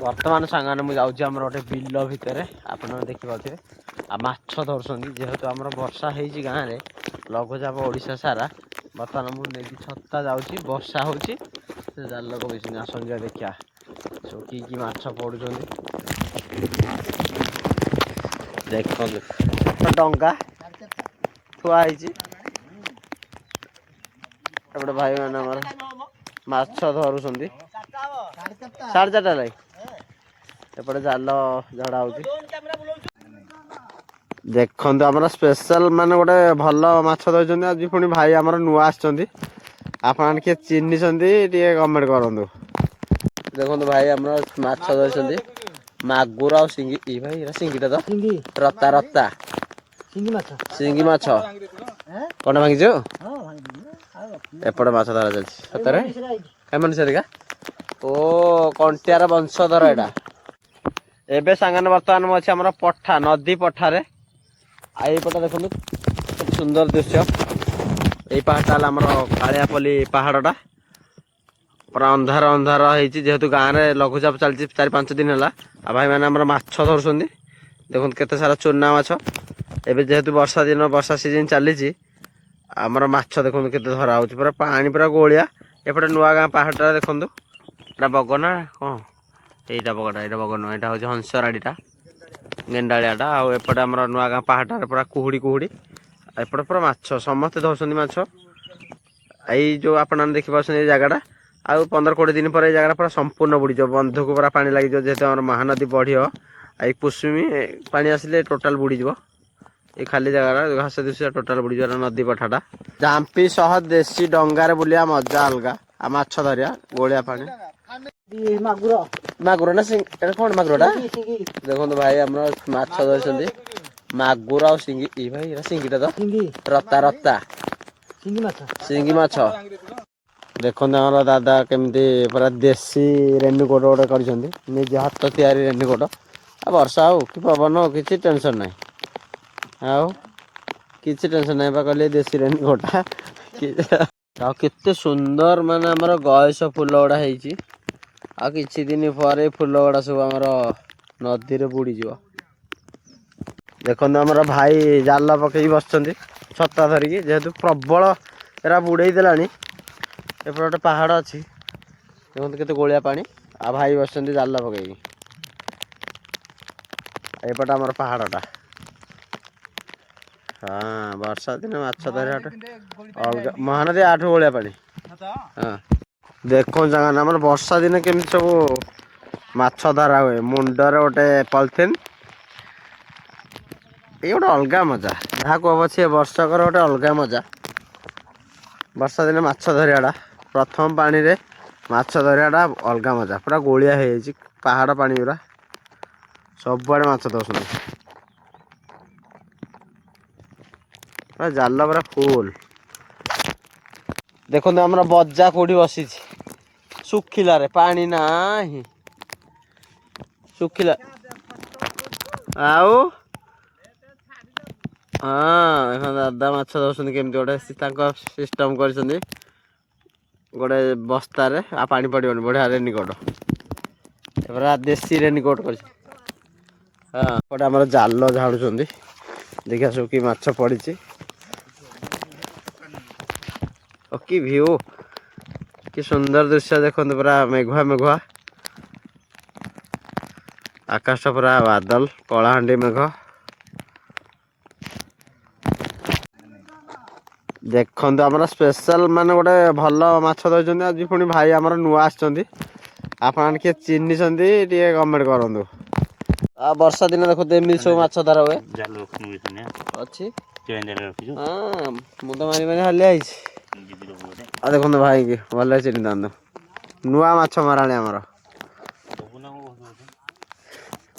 बर्तमान सांगाने मुझे जाऊँ आम गोटे बिल भितर आप देखी पारे आ माछ धरछन जेहेतु आम वर्षा हो गाँव में लघुचाप ओडिशा सारा बर्तमान मुझे छत्ता जाऊँगी वर्षा हो जाल लोक बेसी आसन देखा सब कि माछ पड़ुं देख डंगा थुआई भाई मैंने माछ धरुंच 4:30 लाई एपटे जाल झड़ा हो देखते आम स्पेशल मान गोटे भल माछ धरते आज पुणी भाई आम नुआ आप चिन्ह कमेंट करूँ देखो भाई आम माछ धरते मागुर आ सिंगी भाई सिंगीटा तो रत्ता रत्ता सिंगी माछ कौन भांगी एपटे माछ धरा चलते हेमन सरिका ओ कंटियार वंशधर एटा एबे सांगने बर्तमान मु अच्छे आम पठा नदी पठारे आईपटे देखो सुंदर दृश्य यही पहाड़टा आम कालियापल्ली पहाड़टा पूरा अंधार अंधार जेहेतु गाँव में लघुचाप चलती 4-5 दिन है आ भाई मैंने माछ धरुं देखो केते सारा चूना माछ एबे जेहेतु वर्षा दिन वर्षा सीजन चली आमर माछ देखो केते धरा हो पूरा पानी पूरा गोलिया एपटे नुआ गाँ पहाड़टा देखो एटा बगना कौन यहीटा बगटा यहाँ बग नुह यहाँ हूँ हंसराड़ीटा गेंडाड़ियाटा आउपटे आम नुआ गाँ पहाड़टा पूरा कुहुड़ी कुहुड़ी एपटे पूरा माछ समस्ते धरछन माछ यही जो आपने देखिए जगहटा आउ 15-20 दिन पर जगह पूरा संपूर्ण बुड़ीज बंध को पूरा पानी लगे जेहेतु आम महानदी बढ़ आई कुसुमी पानी आसिले टोटाल बुड़ीज ये खाली जगह घास दिशा टोटाल बुड़ीज नदी पठाटा झांपी सह देशी डंगार बुलिया मजा अलगा आ माछ धरिया गोलिया पानी मागुर ना कौन मागुरटा देखो भाई आम माछ धरते मागुर आ सिंगी भाई सिंगीटा तो रत्ता रत्ता सिंगी माछ देखो आम दादा केमती पूरा देशी रेणुकोट गोटे कर हाथ तैयारी रेणुकोट आ वर्षा हो कि पवन हो कि टेंशन ना आउ कि टेंशन ना कहले देशी रेणुकोटा केते सुंदर माने आमर गयस फूल गुड़ा है आ किछि दिन पर फूल गुड़ा सब आमर नदी रे बुड़ी जीव देखो आमर भाई जाल पकई बस छता धरिकी जेहेतु प्रबल एरा बुड़े देलानी एपटे गोटे पहाड़ अच्छी देखो केते गोलिया पानी आ भाई बस जाल पकई एपटे आमर पहाड़टा हाँ वर्षा दिन माछ धरिया अलग महानदी 8 गोलिया पानी हाँ देखो जगह आम वर्षा दिन केमी सब माछ धरा हुए मुंडर गोटे पॉलिथिन ये गोटे अलग मजा जहाँ कह सी वर्षकर गोटे अलग मजा वर्षा दिन माछ धरियाटा प्रथम पानी रे माछ धरियाटा अलग मजा पूरा गोलिया है पहाड़ पानी पूरा सबुआड़े माछ धरछन पूरा जाल पूरा फुल देखो आम बजा कौटी बसी सुखिला रे पानी ना सुखिला आउ हाँ दादा माछ धरछन केमती गोटे सिस्टम कर गोटे बस्तार आ पानी पड़ोनी बढ़िया रेनिकोट देशी रेनिकोट कर हाँ गोटे आम जाल झाड़ू देखिए सब कि माछ पड़ी कि व्यू कि सुंदर दृश्य देखो पूरा मेघुआ मेघुआ आकाश पूरा बादल कलाहांडी मेघ देखो आम स्पेशल मान गोटे भल माछ धरते आज पुणी भाई आम नुआ आप चिन्ह कमेंट करूँ आ वर्षा दिन देखो एमती सब माछ धरा हुए अच्छी हाँ मुझे मारी मारी हलिया आ देखो भाई की भले चिन्ह था नुआ माछ माराणी आमर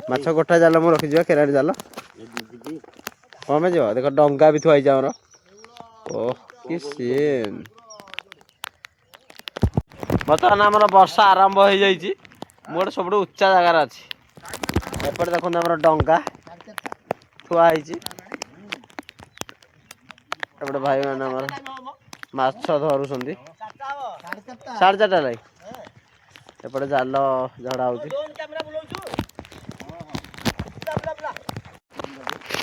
माछ गोटा जाल मुझे रखी केराड़ी जाल कम जा देख डंगा भी थुआई आमर ओह कि सीन बर्तमान आमर वर्षा आरंभ हो जाइए गोटे सब उच्चा जगार अच्छी एपटे देखो आम डंगा थुआई एपटे भाई मैंने माछ धरुंच 4:30 लाई एपटे जाल झड़ा हो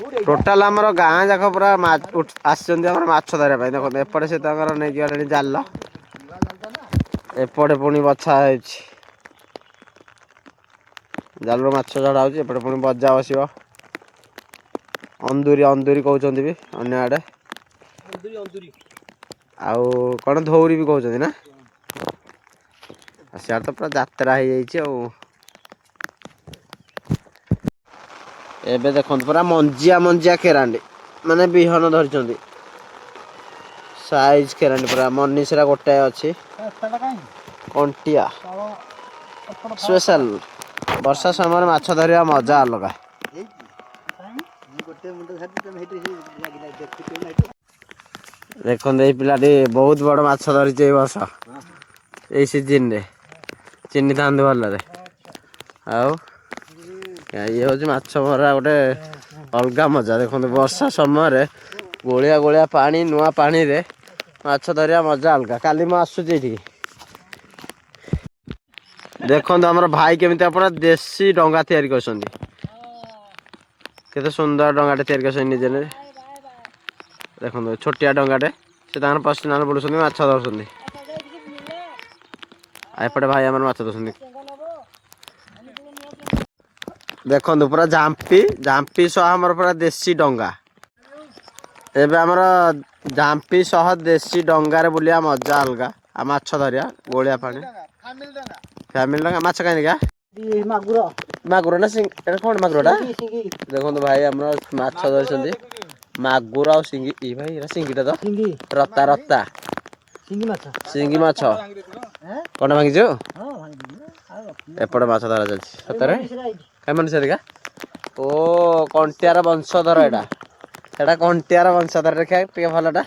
टोटाल आमर गाँ जाक पूरा आसर माछ धरने देखो एपटे से नहीं गले जाल एपटे पुणी बछा जाल माछ झड़ा होपटे पुणी बजा बस अंदूरी अंदूरी कहते भी अन्य आड़े आउ कौन धौरी भी कहते ना सियार तो पूरा जात्रा हो एबे देखो पूरा मंजिया मंजिया केरांडी माने बिहन धरी साइज केरांडी पूरा मनीषरा गोटाए अच्छी कंटिया स्पेशल वर्षा समय माछ धरिया मजा अलगा देखो ये पिलाटी बहुत बड़ माछ धरी वर्ष ये सीजन रे चिन्ह था भल आउ ये हूँ माछ मरा गोटे अलग मजा देखो वर्षा समय गोलिया गोलिया पानी नुआ पानी रे माछ धरिया मजा अलग काली मु आसुची देखो आम भाई केमी अपना देसी डंगा तैयारी कर सुंदर डंगाटे तैयारी कर निजे देखो छोटिया डंगाटे से पर्सनाल बुड़ुंट माछ धरुंट एपटे भाई आम माछ धरुंट देखो पूरा झांपी झांपी सह आमर पूरा देसी डंगा एबे आमर झांपी सह देसी डंगार बुलिया मजा अलग आ माछ धरिया गोलिया पानी फैमिली डंगा माछ कहीं मागुर मागुर ना कौन मागुरटा देखो भाई आम माछ धरी मागुर आ सिंगी ई भाई सिंगीटा तो रत्ता रत्ता सिंगी माछ कौन भांगी एपटे माछ धरा जाए सतरे कहीं मनुष्य देखा ओ कंटियार वंशधर एटा एटा कंटियार वंशधर देखा भलटा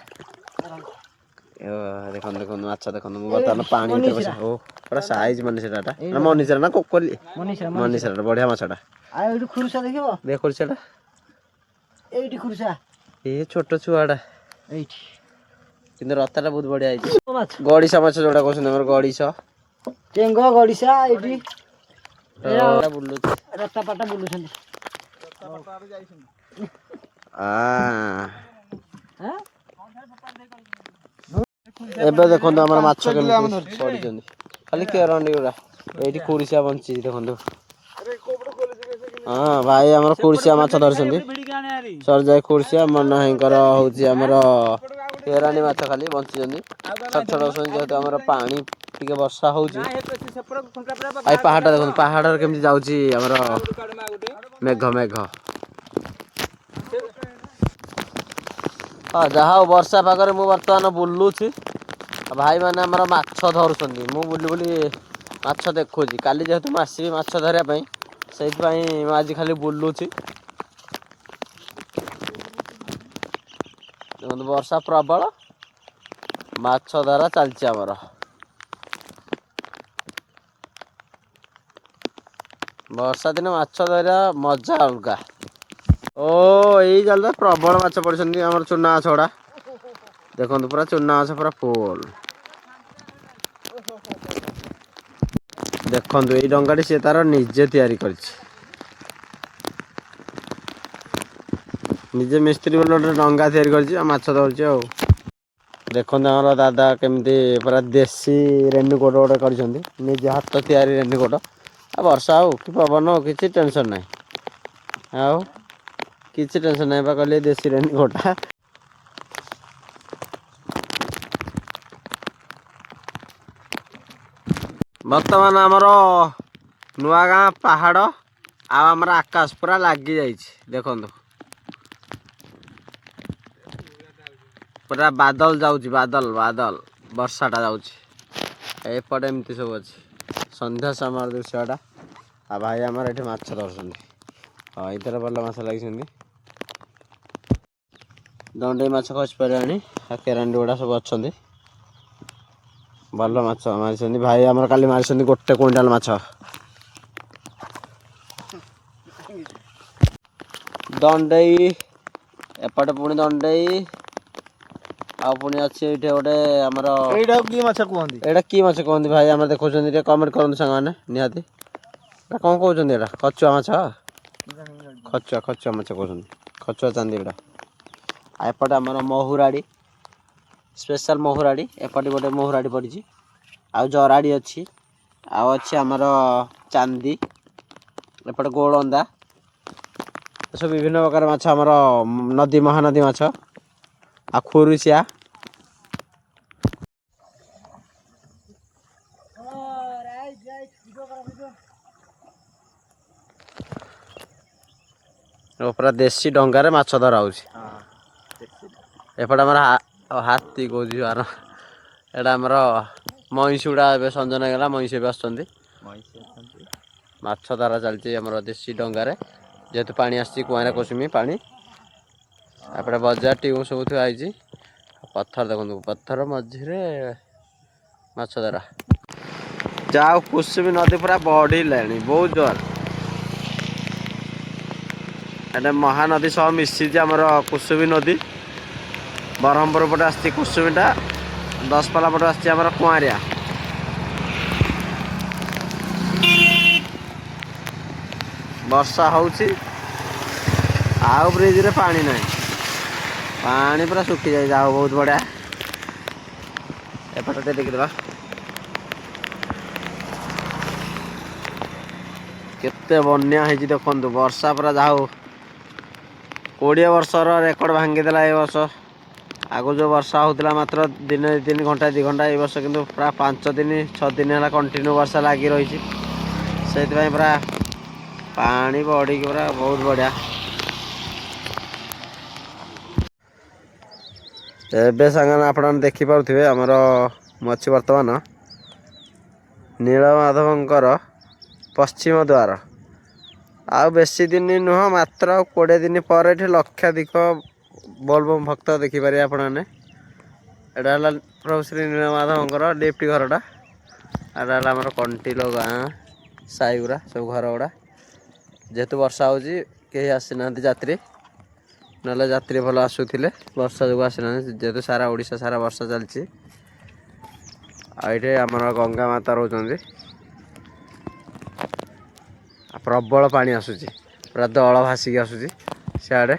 देखो देखो माछ देखो बर्तमान पानी ओ पूरा साइज मनीषराटा मनीषरा ना कोकली मनीषरा बढ़िया माछटा देख खुरसाटा ये छोट छुआटा रत्ता बहुत बढ़िया गड़िशा माछ जोटा कहते गड़िश चेंग गड़िशा एबे देखो आम माछ खाली केरंडी गुड़ा ये कुड़िया बंची देखो हाँ भाई आम कुड़िया माछ धरी सर जाए कुड़िया मन हाईकर हूँ आमर केरानी माछ खाली बंची छट छट जेहतु आम पानी टे वर्षा हो पहाड़ देखो पहाड़ केमती जाऊँगी आमर मेघ मेघ हाँ जहाँ वर्षा पागरे मु बर्तमान बुलूची भाई मैंने आमर माछ धरुंट मु बुली बुली माछ देखुची काली जेहेतु आसबि माछ धरिया से आज खाली बुलूची वर्षा प्रबल माछ धरा चलती आमर वर्षा दिन माछ धरिया मजा अलग ओ यही जाल प्रबल माछ पड़े आम चूना माछ गुड़ा देखो पूरा चूना माछ पूरा फुल देखो ये डंगाटी सी तार निजे तैयारी कर निजे मिस्त्री बोल डंगा तैयारी कर माछ धरुचे आ देखो आम दादा केमती पूरा देसी रेणुकोट गोटे कर निजे हाथ तैयारी रेणुकोट आ वर्षा हो कि पवन हो कि टेंशन ना आउ कि टेंशन ना कहले देसी रेणुकोटा बर्तमान आमर नुआ गाँ पहाड़ आमर आकाश पूरा लगी जाइए देखो पूरा बादल जाऊँच बादल बादल वर्षाटा जापटे एमती सब अच्छे संध्या समय दृश्यटा आ भाई आमर ये माछ धरुंट हाँ इधर भल माछ लगी दंडे माछ खसी पारे केरांडी गुड़ा सब अच्छा भल माछ मारी भाई आमर काली मारी गोटे क्विंटाल माछ दंडई एपटे पुणी दंडई आनी अच्छे गोटे आमर की माछ कहते भाई आम देखो कमेंट करूँ सांग मैंने निहाती कौन कहते खचुआ माछ खचुआ खचुआ माछ कहते କଛୁଆ ଚାନ୍ଦିଗୁଡ଼ା। ଆଉ ଏପଟେ ଆମର ମହୁରାଡ଼ି ସ୍ପେଶାଲ ମହୁରାଡ଼ି, ଏପଟେ ଗୋଟେ ମହୁରାଡ଼ି ପଡ଼ିଛି, ଆଉ ଜରାଡ଼ି ଅଛି, ଆଉ ଅଛି ଆମର ଚାନ୍ଦି, ଏପଟେ ଗୋଳନ୍ଦା, ଏସବୁ ବିଭିନ୍ନ ପ୍ରକାର ମାଛ ଆମର ନଦୀ ମହାନଦୀ ମାଛ, ଆଉ ଖୁରୁସିଆ। ପୁରା ଦେଶୀ ଡଙ୍ଗାରେ ମାଛ ଧରା ହଉଛି। ଏପଟେ ଆମର ହାତୀ କହୁଛି ଏଇଟା ଆମର ମଇଁଷି ଗୁଡ଼ା ଏବେ ସଞ୍ଜନ ହେଇଗଲା, ମଇଁଷି ଏବେ ଆସୁଛନ୍ତି, ମାଛ ଧରା ଚାଲିଛି ଆମର ଦେଶୀ ଡଙ୍ଗାରେ, ଯେହେତୁ ପାଣି ଆସିଛି କୁଆଁରା କୁସୁମୀ ପାଣି। ଏପଟେ ବଜାର ଟିଉ ସବୁ ଥୁଆ ହେଇଛି, ପଥର ଦେଖନ୍ତୁ, ପଥର ମଝିରେ ମାଛ ଧରା। ଯାହା କୁସୁମୀ ନଦୀ ପୁରା ବଢ଼ିଲାଣି ବହୁତ ଜୋର। ଏଟା ମହାନଦୀ ସହ ମିଶିଛି ଆମର କୁସୁମୀ ନଦୀ। ବ୍ରହ୍ମପୁର ପଟେ ଆସିଛି କୁସୁମୀଟା, ଦଶପଲ୍ଲା ପଟେ ଆସିଛି ଆମର କୁଆଁରିଆ। ବର୍ଷା ହେଉଛି, ଆଉ ବ୍ରିଜରେ ପାଣି ନାହିଁ, ପାଣି ପୁରା ଶୁଖିଯାଇଛି। ଆଉ ବହୁତ ବଢ଼ିଆ। ଏପଟେ ଟିକେ ଦେଖିଦେବା କେତେ ବନ୍ୟା ହେଇଛି ଦେଖନ୍ତୁ। ବର୍ଷା ପୁରା ଯାହା ହଉ 20 ବର୍ଷର ରେକର୍ଡ ଭାଙ୍ଗିଦେଲା ଏ ବର୍ଷ। ଆଗରୁ ଯେଉଁ ବର୍ଷା ହେଉଥିଲା ମାତ୍ର ଦିନେ 3 ଘଣ୍ଟା 2 ଘଣ୍ଟା, ଏ ବର୍ଷ କିନ୍ତୁ ପୁରା 5 ଦିନ 6 ଦିନ ହେଲା କଣ୍ଟିନ୍ୟୁ ବର୍ଷା ଲାଗି ରହିଛି। ସେଇଥିପାଇଁ ପୁରା ପାଣି ବଢ଼ିକି ପୁରା ବହୁତ ବଢ଼ିଆ। ଏବେ ସାଙ୍ଗମାନେ ଆପଣମାନେ ଦେଖିପାରୁଥିବେ ଆମର ମୁଁ ଅଛି ବର୍ତ୍ତମାନ ନୀଳମାଧବଙ୍କର ପଶ୍ଚିମ ଦ୍ୱାର। ଆଉ ବେଶୀ ଦିନ ନୁହଁ, ମାତ୍ର 20 ଦିନ ପରେ ଏଠି ଲକ୍ଷାଧିକ ବୋଲବମ୍ ଭକ୍ତ ଦେଖିପାରିବେ ଆପଣମାନେ। ଏଇଟା ହେଲା ପ୍ରଭୁ ଶ୍ରୀ ନୀଳମାଧବଙ୍କର ଲିଫ୍ଟ ଘରଟା। ଏଇଟା ହେଲା ଆମର କଣ୍ଟିଲ ଗାଁ ସାଇଗୁଡ଼ା ସବୁ ଘର ଗୁଡ଼ା। ଯେହେତୁ ବର୍ଷା ହେଉଛି କେହି ଆସିନାହାନ୍ତି ଯାତ୍ରୀ, ନହେଲେ ଯାତ୍ରୀ ଭଲ ଆସୁଥିଲେ, ବର୍ଷା ଯୋଗୁଁ ଆସିନାହାନ୍ତି। ଯେହେତୁ ସାରା ଓଡ଼ିଶା ସାରା ବର୍ଷା ଚାଲିଛି। ଆଉ ଏଇଠି ଆମର ଗଙ୍ଗା ମାତା ରହୁଛନ୍ତି। ପ୍ରବଳ ପାଣି ଆସୁଛି, ପୁରା ଦଳ ଭାସିକି ଆସୁଛି ସିଆଡ଼େ।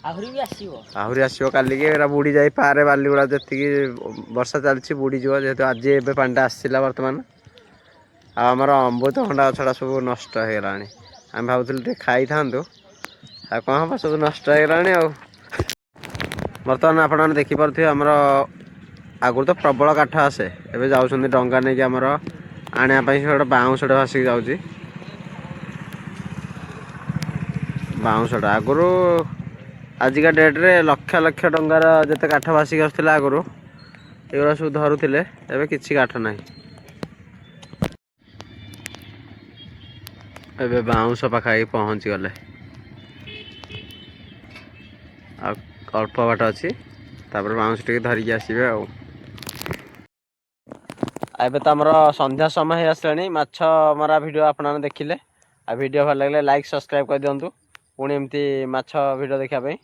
ଆହୁରି ଆସିବ କାଲିକି। ଏରା ବୁଡ଼ି ଯାଇପାରେ, ବାଲିଗୁଡ଼ା ଯେତିକି ବର୍ଷା ଚାଲିଛି ବୁଡ଼ିଯିବ। ଯେହେତୁ ଆଜି ଏବେ ପାଣିଟା ଆସିଥିଲା ବର୍ତ୍ତମାନ। ଆଉ ଆମର ଅମୃତଭଣ୍ଡା ଗଛଟା ସବୁ ନଷ୍ଟ ହେଇଗଲାଣି। ଆମେ ଭାବୁଥିଲୁ ଟିକେ ଖାଇଥାନ୍ତୁ, ଆଉ କ'ଣ ହେବ, ସବୁ ନଷ୍ଟ ହେଇଗଲାଣି। ଆଉ ବର୍ତ୍ତମାନ ଆପଣମାନେ ଦେଖିପାରୁଥିବେ ଆମର ଆଗରୁ ତ ପ୍ରବଳ କାଠ ଆସେ, ଏବେ ଯାଉଛନ୍ତି ଡଙ୍ଗା ନେଇକି ଆମର ଆଣିବା ପାଇଁ। ସେ ଗୋଟେ ବାଉଁଶଟେ ଭାସିକି ଯାଉଛି। ବାଉଁଶଟା ଆଗରୁ ଆଜିକା ଡେଟ୍ରେ ଲକ୍ଷ ଲକ୍ଷ ଟଙ୍କାର ଯେତେ କାଠ ଭାସିକି ଆସୁଥିଲା ଆଗରୁ, ଏଗୁଡ଼ା ସବୁ ଧରୁଥିଲେ। ଏବେ କିଛି କାଠ ନାହିଁ। ଏବେ ବାଉଁଶ ପାଖାପାଖି ପହଞ୍ଚିଗଲେ, ଆଉ ଅଳ୍ପ ବାଟ ଅଛି, ତାପରେ ବାଉଁଶ ଟିକେ ଧରିକି ଆସିବେ। ଆଉ ଏବେ ତ ଆମର ସନ୍ଧ୍ୟା ସମୟ ହେଇ ଆସିଲାଣି। ମାଛ ମରା ଭିଡ଼ିଓ ଆପଣମାନେ ଦେଖିଲେ। ଆଉ ଭିଡ଼ିଓ ଭଲ ଲାଗିଲେ ଲାଇକ୍ ସବସ୍କ୍ରାଇବ୍ କରିଦିଅନ୍ତୁ, ପୁଣି ଏମିତି ମାଛ ଭିଡ଼ିଓ ଦେଖିବା ପାଇଁ।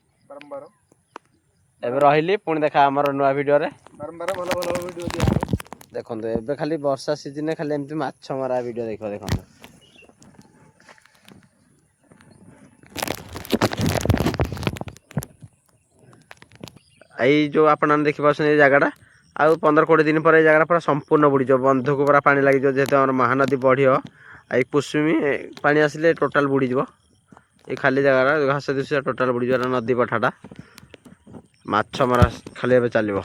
ଏବେ ରହିଲି, ପୁଣି ଦେଖା ଆମର ନୂଆ ଭିଡ଼ିଓରେ। ଦେଖନ୍ତୁ ଏବେ ଖାଲି ବର୍ଷା ସିଜନରେ ଖାଲି ଏମିତି ମାଛ ମରା ଭିଡ଼ିଓ ଦେଖିବ। ଦେଖନ୍ତୁ ଏଇ ଯେଉଁ ଆପଣମାନେ ଦେଖିପାରୁଛନ୍ତି ଏଇ ଜାଗାଟା, ଆଉ 15-20 ଦିନ ପରେ ଏଇ ଜାଗାଟା ପୁରା ସମ୍ପୂର୍ଣ୍ଣ ବୁଡ଼ିଯିବ। ବନ୍ଧକୁ ପୁରା ପାଣି ଲାଗିଯିବ। ଯେହେତୁ ଆମର ମହାନଦୀ ବଢ଼ିବ, ଏଇ କୁସୁମୀ ପାଣି ଆସିଲେ ଟୋଟାଲ୍ ବୁଡ଼ିଯିବ। ଏଇ ଖାଲି ଜାଗାଟା ଘାସ ଦିଶିବ, ଟୋଟାଲ୍ ବୁଡ଼ିଯିବ। ନଦୀ ପଠାଟା ମାଛ ମରା ଖାଲି ଏବେ ଚାଲିବ।